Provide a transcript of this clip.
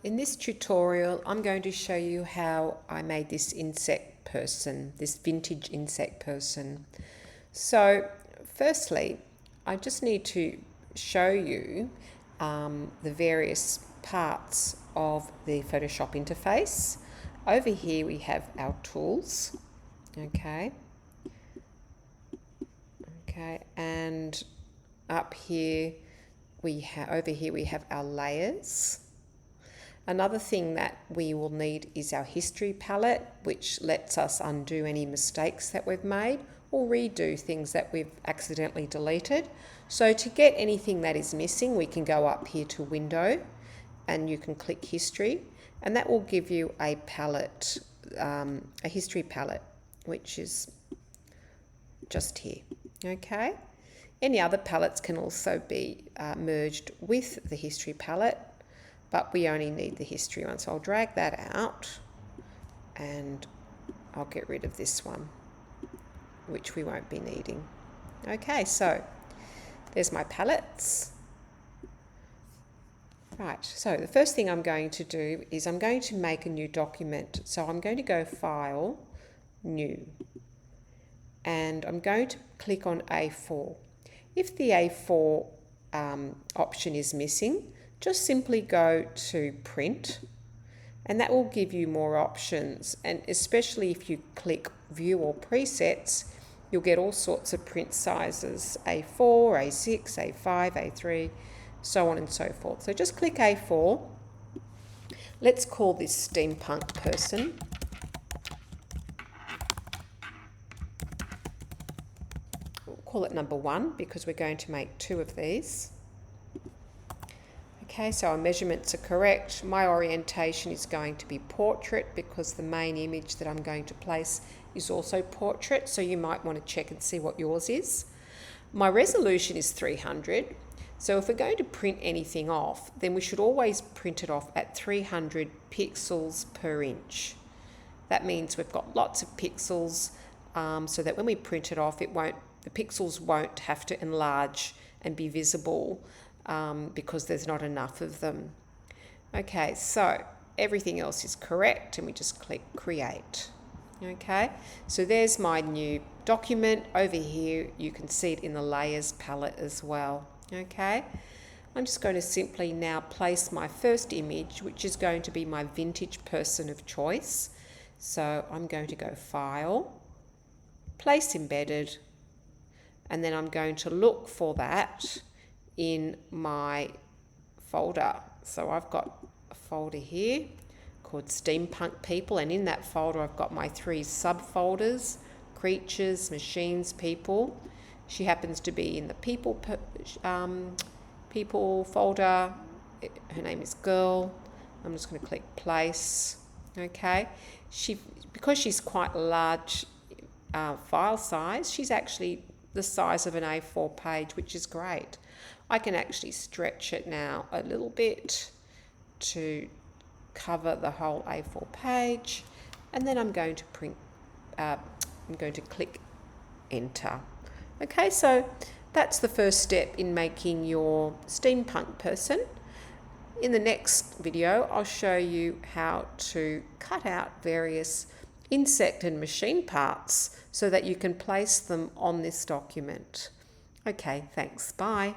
In this tutorial, I'm going to show you how I made this insect person, this vintage insect person. So, firstly, I just need to show you the various parts of the Photoshop interface. Over here we have our tools, okay, and up here over here we have our layers. Another thing that we will need is our history palette, which lets us undo any mistakes that we've made or redo things that we've accidentally deleted. So to get anything that is missing, we can go up here to Window and you can click History, and that will give you a palette, a history palette, which is just here, okay? Any other palettes can also be merged with the history palette, but we only need the history one. So I'll drag that out and I'll get rid of this one, which we won't be needing. Okay, so there's my palettes. Right, so the first thing I'm going to do is I'm going to make a new document. So I'm going to go File, New, and I'm going to click on A4. If the A4 option is missing, just simply go to Print, and that will give you more options. And especially if you click View or Presets, you'll get all sorts of print sizes, A4, A6, A5, A3, so on and so forth. So just click A4. Let's call this Steampunk person. We'll call it number 1 because we're going to make 2 of these. Okay, so our measurements are correct. My orientation is going to be portrait because the main image that I'm going to place is also portrait, so you might want to check and see what yours is. My resolution is 300, so if we're going to print anything off, then we should always print it off at 300 pixels per inch. That means we've got lots of pixels, so that when we print it off, the pixels won't have to enlarge and be visible because there's not enough of them. Okay, so everything else is correct and we just click Create. Okay, so there's my new document. Over here you can see it in the Layers palette as well. Okay, I'm just going to simply now place my first image, which is going to be my vintage person of choice. So I'm going to go File, Place Embedded, and then I'm going to look for that in my folder. So I've got a folder here called Steampunk People, and in that folder I've got my 3 subfolders: Creatures, Machines, People. She happens to be in the People folder. Her name is Girl. I'm just going to click Place. Okay, because she's quite a large file size, she's actually the size of an A4 page, which is great. I can actually stretch it now a little bit to cover the whole A4 page, and then I'm going to click Enter. Okay, so that's the first step in making your steampunk person. In the next video, I'll show you how to cut out various insect and machine parts so that you can place them on this document. Okay, thanks. Bye.